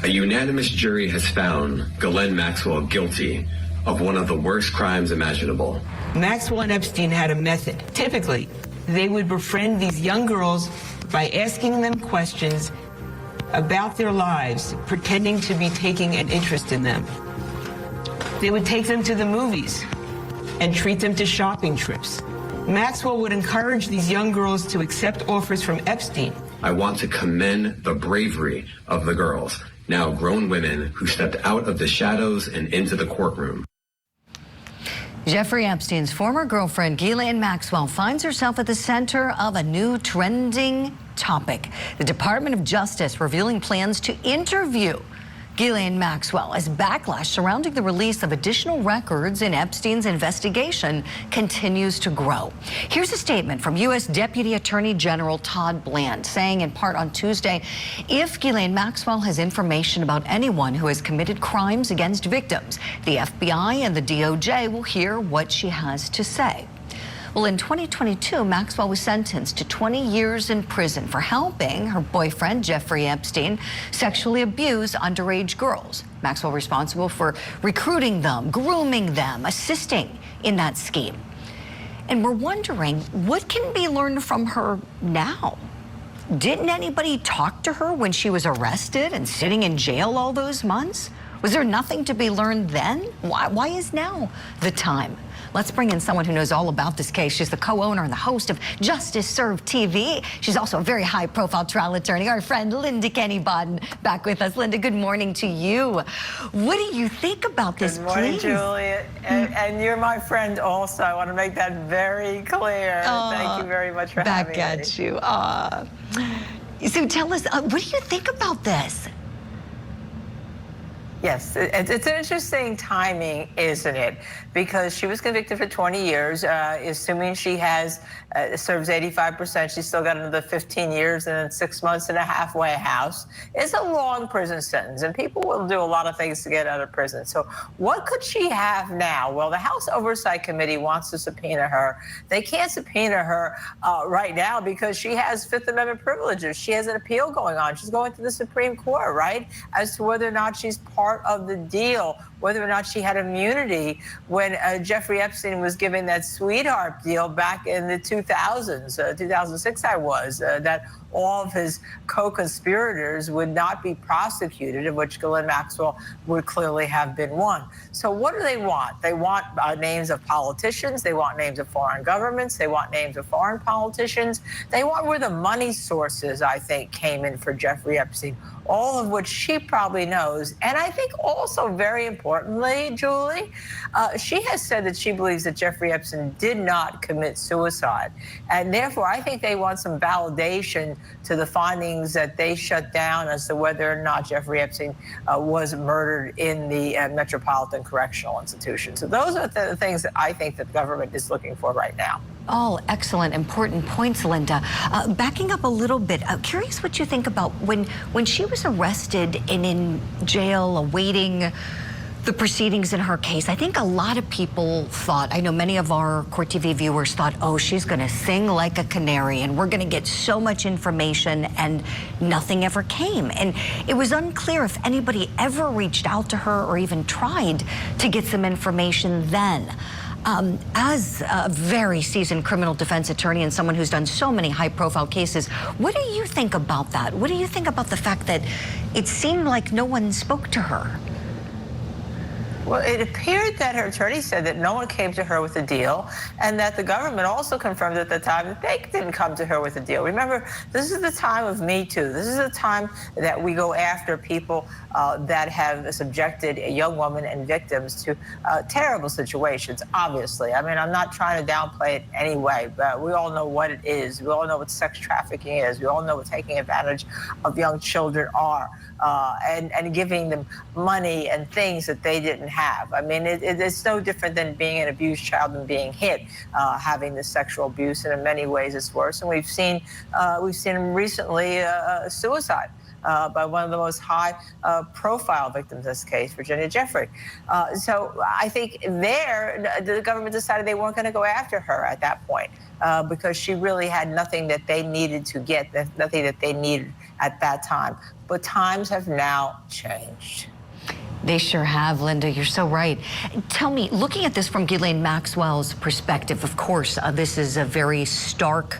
A unanimous jury has found Ghislaine Maxwell guilty of one of the worst crimes imaginable. Maxwell and Epstein had a method. Typically, they would befriend these young girls by asking them questions about their lives, pretending to be taking an interest in them. They would take them to the movies and treat them to shopping trips. Maxwell would encourage these young girls to accept offers from Epstein. I want to commend the bravery of the girls, now grown women, who stepped out of the shadows and into the courtroom. Jeffrey Epstein's former girlfriend, Ghislaine Maxwell, finds herself at the center of a new trending topic. The Department of Justice revealing plans to interview Ghislaine Maxwell as backlash surrounding the release of additional records in Epstein's investigation continues to grow. Here's a statement from U.S. Deputy Attorney General Todd Bland saying in part on Tuesday, if Ghislaine Maxwell has information about anyone who has committed crimes against victims, the FBI and the DOJ will hear what she has to say. Well, in 2022, Maxwell was sentenced to 20 years in prison for helping her boyfriend, Jeffrey Epstein, sexually abuse underage girls. Maxwell responsible for recruiting them, grooming them, assisting in that scheme. And we're wondering, what can be learned from her now? Didn't anybody talk to her when she was arrested and sitting in jail all those months? Was there nothing to be learned then? Why is now the time? Let's bring in someone who knows all about this case. She's the co-owner and the host of Justice Served TV. She's also a very high-profile trial attorney, our friend Linda Kenny-Bodden, back with us. Linda, good morning to you. What do you think about this, Good morning, please? Julie. And you're my friend also. I want to make that very clear. Thank you very much for having me. Back at you. So tell us, what do you think about this? Yes, it's an interesting timing, isn't it? Because she was convicted for 20 years, assuming she has serves 85%, she's still got another 15 years and then 6 months in a halfway house. It's a long prison sentence, and people will do a lot of things to get out of prison. So what could she have now? Well, the House Oversight Committee wants to subpoena her. They can't subpoena her right now because she has Fifth Amendment privileges. She has an appeal going on. She's going to the Supreme Court, right, as to whether or not she's part of the deal, whether or not she had immunity when Jeffrey Epstein was given that sweetheart deal back in the 2000s, 2006 I was, that all of his co-conspirators would not be prosecuted, of which Ghislaine Maxwell would clearly have been one. So what do they want? They want names of politicians. They want names of foreign governments. They want names of foreign politicians. They want where the money sources, I think, came in for Jeffrey Epstein, all of which she probably knows. And I think also very importantly, Julie, she has said that she believes that Jeffrey Epstein did not commit suicide. And therefore, I think they want some validation to the findings that they shut down as to whether or not Jeffrey Epstein was murdered in the Metropolitan Correctional Institution. So those are the things that I think that the government is looking for right now. All excellent, important points, Linda. Backing up a little bit, curious what you think about when she was arrested and in jail awaiting the proceedings in her case. I think a lot of people thought, I know many of our Court TV viewers thought, oh, she's going to sing like a canary and we're going to get so much information, and nothing ever came. And it was unclear if anybody ever reached out to her or even tried to get some information then. As a very seasoned criminal defense attorney and someone who's done so many high-profile cases, what do you think about that? What do you think about the fact that it seemed like no one spoke to her? Well, it appeared that her attorney said that no one came to her with a deal, and that the government also confirmed at the time that they didn't come to her with a deal. Remember, this is the time of Me Too. This is the time that we go after people that have subjected a young woman and victims to terrible situations, obviously. I mean, I'm not trying to downplay it anyway, but we all know what it is. We all know what sex trafficking is. We all know what taking advantage of young children are, and giving them money and things that they didn't have. I mean, it's no different than being an abused child and being hit, having the sexual abuse, and in many ways it's worse. And we've seen recently suicide. by one of the most high profile victims in this case, Virginia Jeffrey. So I think there, the government decided they weren't going to go after her at that point because she really had nothing that they needed to get, nothing that they needed at that time. But times have now changed. They sure have, Linda. You're so right. Tell me, looking at this from Ghislaine Maxwell's perspective, of course, this is a very stark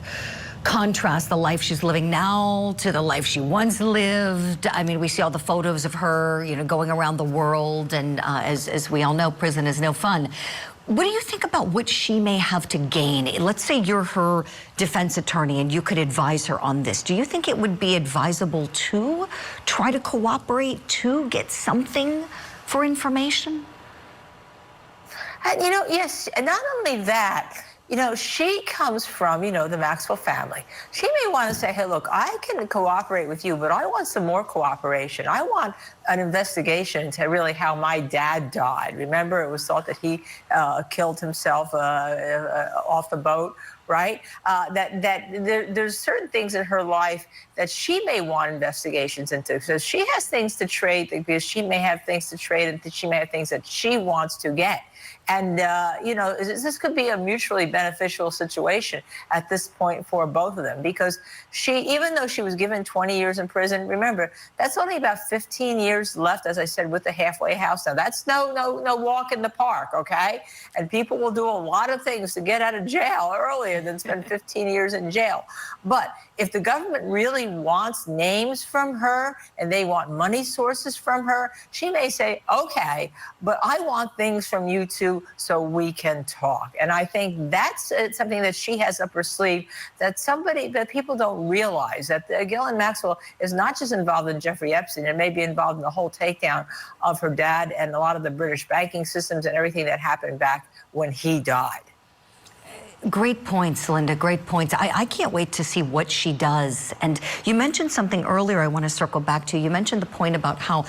contrast, the life she's living now to the life she once lived. I mean, we see all the photos of her, you know, going around the world, and as we all know, prison is no fun. What do you think about what she may have to gain? Let's say you're her defense attorney and you could advise her on this. Do you think it would be advisable to try to cooperate, to get something for information? You know, yes, and not only that, you know, she comes from, you know, the Maxwell family. She may want to say, hey, look, I can cooperate with you, but I want some more cooperation. I want an investigation into really how my dad died. Remember, it was thought that he killed himself off the boat, right? There's certain things in her life that she may want investigations into. So she has things to trade because she may have things to trade and she may have things that she wants to get. And, you know, this could be a mutually beneficial situation at this point for both of them, because she, even though she was given 20 years in prison, remember, that's only about 15 years left, as I said, with the halfway house. Now, that's no walk in the park, okay? And people will do a lot of things to get out of jail earlier than spend 15 years in jail. But if the government really wants names from her and they want money sources from her, she may say, okay, but I want things from you too so we can talk. And I think that's something that she has up her sleeve that people don't realize, that Ghislaine Maxwell is not just involved in Jeffrey Epstein, it may be involved in the whole takedown of her dad and a lot of the British banking systems and everything that happened back when he died. Great points, Linda, great points. I can't wait to see what she does. And you mentioned something earlier I want to circle back to. You mentioned the point about how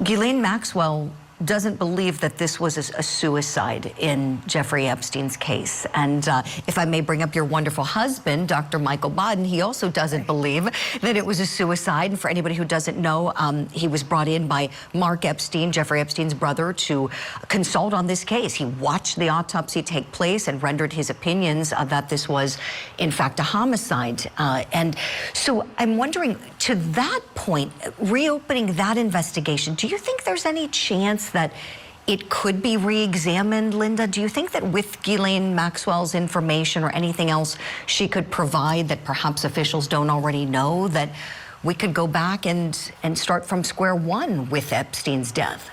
Ghislaine Maxwell doesn't believe that this was a suicide in Jeffrey Epstein's case. And if I may bring up your wonderful husband, Dr. Michael Baden, he also doesn't believe that it was a suicide. And for anybody who doesn't know, he was brought in by Mark Epstein, Jeffrey Epstein's brother, to consult on this case. He watched the autopsy take place and rendered his opinions that this was, in fact, a homicide. And so I'm wondering, to that point, reopening that investigation, do you think there's any chance that it could be re-examined, Linda? Do you think that with Ghislaine Maxwell's information or anything else she could provide that perhaps officials don't already know, that we could go back and start from square one with Epstein's death?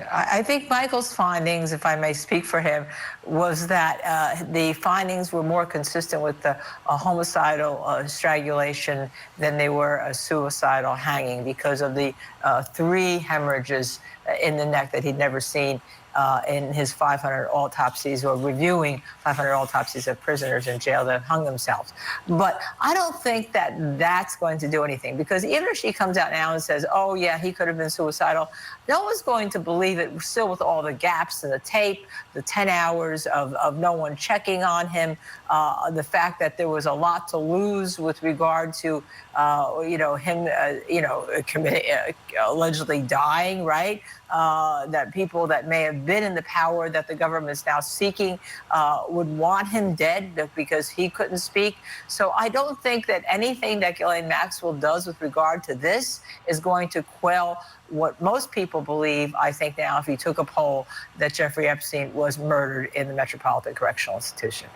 I think Michael's findings, if I may speak for him, was that the findings were more consistent with a homicidal strangulation than they were a suicidal hanging, because of the 3 hemorrhages in the neck that he'd never seen in his 500 autopsies, or reviewing 500 autopsies of prisoners in jail that hung themselves. But I don't think that that's going to do anything, because even if she comes out now and says, oh yeah, he could have been suicidal, no one's going to believe it, still, with all the gaps in the tape, the 10 hours of no one checking on him, the fact that there was a lot to lose with regard to him allegedly dying, right? That people that may have been in the power that the government is now seeking would want him dead because he couldn't speak. So I don't think that anything that Ghislaine Maxwell does with regard to this is going to quell what most people believe. I think now, if you took a poll, that Jeffrey Epstein was murdered in the Metropolitan Correctional Institution.